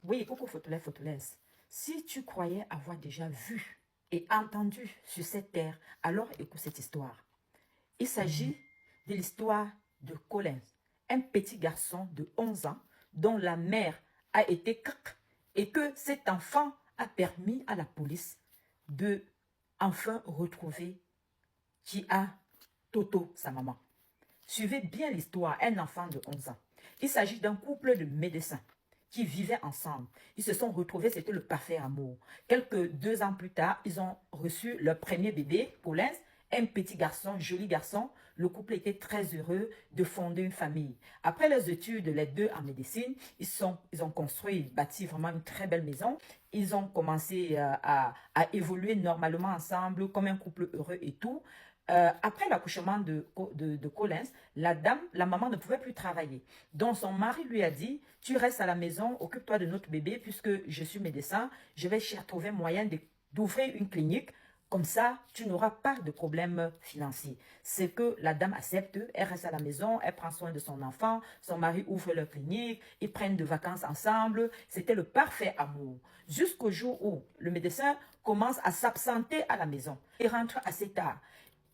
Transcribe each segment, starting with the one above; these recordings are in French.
Oui, coucou Photolais, Photolès. Si tu croyais avoir déjà vu et entendu sur cette terre, alors écoute cette histoire. Il s'agit de l'histoire de Collins, un petit garçon de 11 ans dont la mère a été cac et que cet enfant a permis à la police de enfin retrouver qui a Toto, sa maman. Suivez bien l'histoire, un enfant de 11 ans. Il s'agit d'un couple de médecins qui vivaient ensemble. Ils se sont retrouvés, c'était le parfait amour. Quelques 2 ans plus tard, ils ont reçu leur premier bébé, Collins, un petit garçon, joli garçon. Le couple était très heureux de fonder une famille. Après leurs études, les deux en médecine, ils ont construit, bâti vraiment une très belle maison. Ils ont commencé à évoluer normalement ensemble comme un couple heureux et tout. Après l'accouchement de Collins, la maman ne pouvait plus travailler. Donc son mari lui a dit, tu restes à la maison, occupe-toi de notre bébé puisque je suis médecin, je vais trouver moyen d'ouvrir une clinique. Comme ça, tu n'auras pas de problème financier. C'est que la dame accepte, elle reste à la maison, elle prend soin de son enfant, son mari ouvre leur clinique, ils prennent de vacances ensemble. C'était le parfait amour. Jusqu'au jour où le médecin commence à s'absenter à la maison. Il rentre assez tard.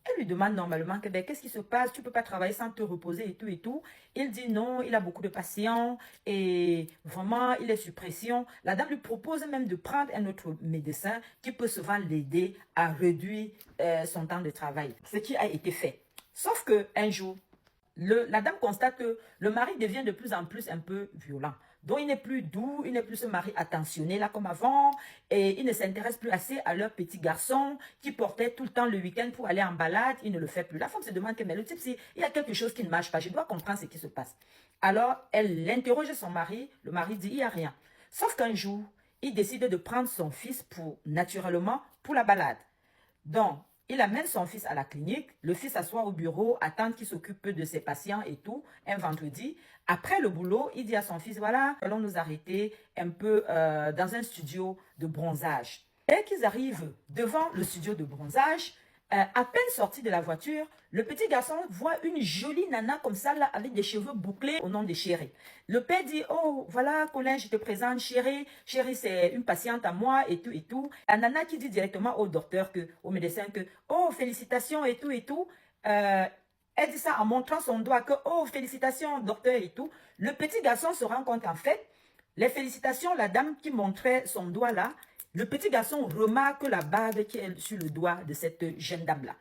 Elle lui demande normalement que, qu'est-ce qui se passe, tu ne peux pas travailler sans te reposer et tout et tout. Il dit non, il a beaucoup de patients et vraiment, il est sous pression. La dame lui propose même de prendre un autre médecin qui peut souvent l'aider à réduire son temps de travail. Ce qui a été fait. Sauf qu'un jour, la dame constate que le mari devient de plus en plus un peu violent. Donc, il n'est plus doux, il n'est plus ce mari attentionné là comme avant. Et il ne s'intéresse plus assez à leur petit garçon qui portait tout le temps le week-end pour aller en balade. Il ne le fait plus. La femme se demande, mais le type, il y a quelque chose qui ne marche pas. Je dois comprendre ce qui se passe. Alors, elle interroge son mari. Le mari dit, il n'y a rien. Sauf qu'un jour, il décide de prendre son fils naturellement pour la balade. Donc, il amène son fils à la clinique, le fils s'assoit au bureau, attend qu'il s'occupe de ses patients et tout, un vendredi. Après le boulot, il dit à son fils, voilà, allons nous arrêter un peu dans un studio de bronzage. Dès qu'ils arrivent devant le studio de bronzage, à peine sorti de la voiture, le petit garçon voit une jolie nana comme ça, là, avec des cheveux bouclés au nom de Chérie. Le père dit, oh, voilà, Colin, je te présente Chérie. Chérie, c'est une patiente à moi et tout et tout. La nana qui dit directement au docteur, au médecin que, oh, félicitations et tout et tout. Elle dit ça en montrant son doigt que, oh, félicitations, docteur et tout. Le petit garçon se rend compte en fait, les félicitations, la dame qui montrait son doigt là, le petit garçon remarque la bague qui est sur le doigt de cette jeune dame-là.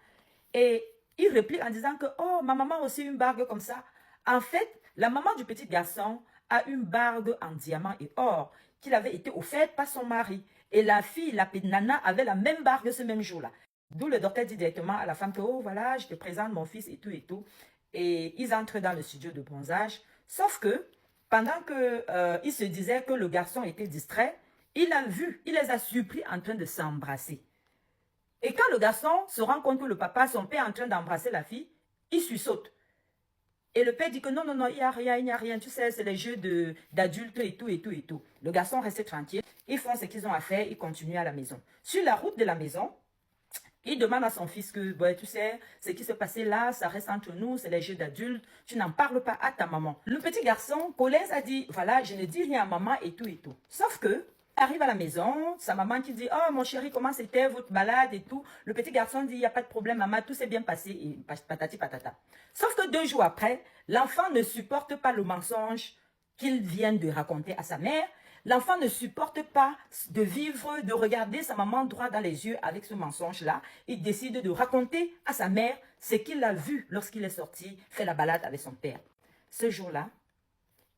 Et il réplique en disant que, oh, ma maman a aussi une bague comme ça. En fait, la maman du petit garçon a une bague en diamant et or qu'il avait été offerte par son mari. Et la fille, la petite nana, avait la même bague ce même jour-là. D'où le docteur dit directement à la femme que, oh, voilà, je te présente mon fils et tout et tout. Et ils entrent dans le studio de bronzage. Sauf que, pendant qu'ils se disaient que le garçon était distrait, il les a surpris en train de s'embrasser. Et quand le garçon se rend compte que le papa, son père, est en train d'embrasser la fille, il sursaute. Et le père dit que non, non, non, il n'y a rien, il n'y a rien. Tu sais, c'est les jeux d'adultes et tout, et tout, et tout. Le garçon reste tranquille. Ils font ce qu'ils ont à faire, ils continuent à la maison. Sur la route de la maison, il demande à son fils que, bon, tu sais, ce qui s'est passé là, ça reste entre nous, c'est les jeux d'adultes, tu n'en parles pas à ta maman. Le petit garçon, Collins, a dit, voilà, je ne dis rien à maman et tout et tout. Sauf que, arrive à la maison, sa maman qui dit, oh mon chéri, comment c'était votre balade et tout. Le petit garçon dit, il n'y a pas de problème, maman, tout s'est bien passé, et patati patata. Sauf que 2 jours après, l'enfant ne supporte pas le mensonge qu'il vient de raconter à sa mère. L'enfant ne supporte pas de vivre, de regarder sa maman droit dans les yeux avec ce mensonge-là. Il décide de raconter à sa mère ce qu'il a vu lorsqu'il est sorti, fait la balade avec son père. Ce jour-là,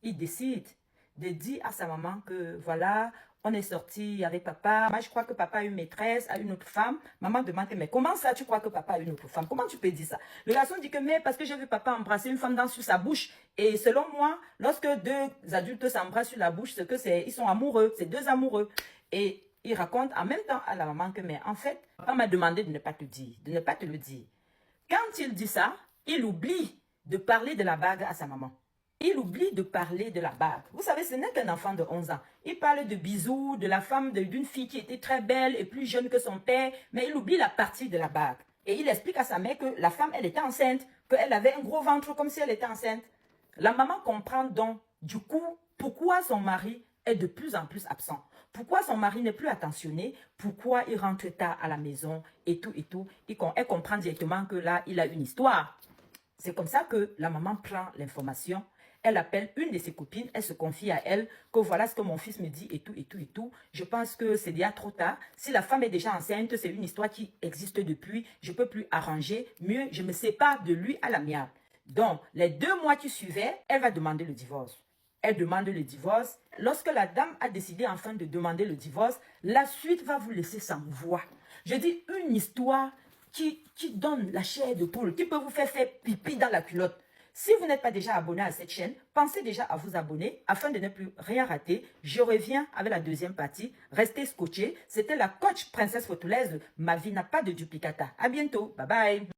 il décide de dire à sa maman que voilà, on est sorti avec papa. Moi, je crois que papa a une maîtresse, a une autre femme. Maman demande, mais comment ça, tu crois que papa a une autre femme? Comment tu peux dire ça? Le garçon dit que, mais parce que j'ai vu papa embrasser une femme sur sa bouche. Et selon moi, lorsque 2 adultes s'embrassent sur la bouche, c'est que ils sont amoureux. C'est 2 amoureux. Et il raconte en même temps à la maman que, mais en fait, papa m'a demandé de ne pas te dire, de ne pas te le dire. Quand il dit ça, il oublie de parler de la bague à sa maman. Il oublie de parler de la bague. Vous savez, ce n'est qu'un enfant de 11 ans. Il parle de bisous, de la femme d'une fille qui était très belle et plus jeune que son père, mais il oublie la partie de la bague. Et il explique à sa mère que la femme, elle était enceinte, qu'elle avait un gros ventre comme si elle était enceinte. La maman comprend donc, du coup, pourquoi son mari est de plus en plus absent. Pourquoi son mari n'est plus attentionné? Pourquoi il rentre tard à la maison et tout et tout? Elle comprend directement que là, il a une histoire. C'est comme ça que la maman prend l'information. Elle appelle une de ses copines, elle se confie à elle que voilà ce que mon fils me dit et tout et tout et tout. Je pense que c'est déjà trop tard. Si la femme est déjà enceinte, c'est une histoire qui existe depuis. Je ne peux plus arranger. Mieux, je me sépare de lui à l'amiable. Donc, les 2 mois qui suivaient, elle va demander le divorce. Elle demande le divorce. Lorsque la dame a décidé enfin de demander le divorce, la suite va vous laisser sans voix. Je dis une histoire qui donne la chair de poule, qui peut vous faire pipi dans la culotte. Si vous n'êtes pas déjà abonné à cette chaîne, pensez déjà à vous abonner afin de ne plus rien rater. Je reviens avec la deuxième partie. Restez scotchés. C'était la coach princesse Fotolaise. Ma vie n'a pas de duplicata. À bientôt. Bye bye.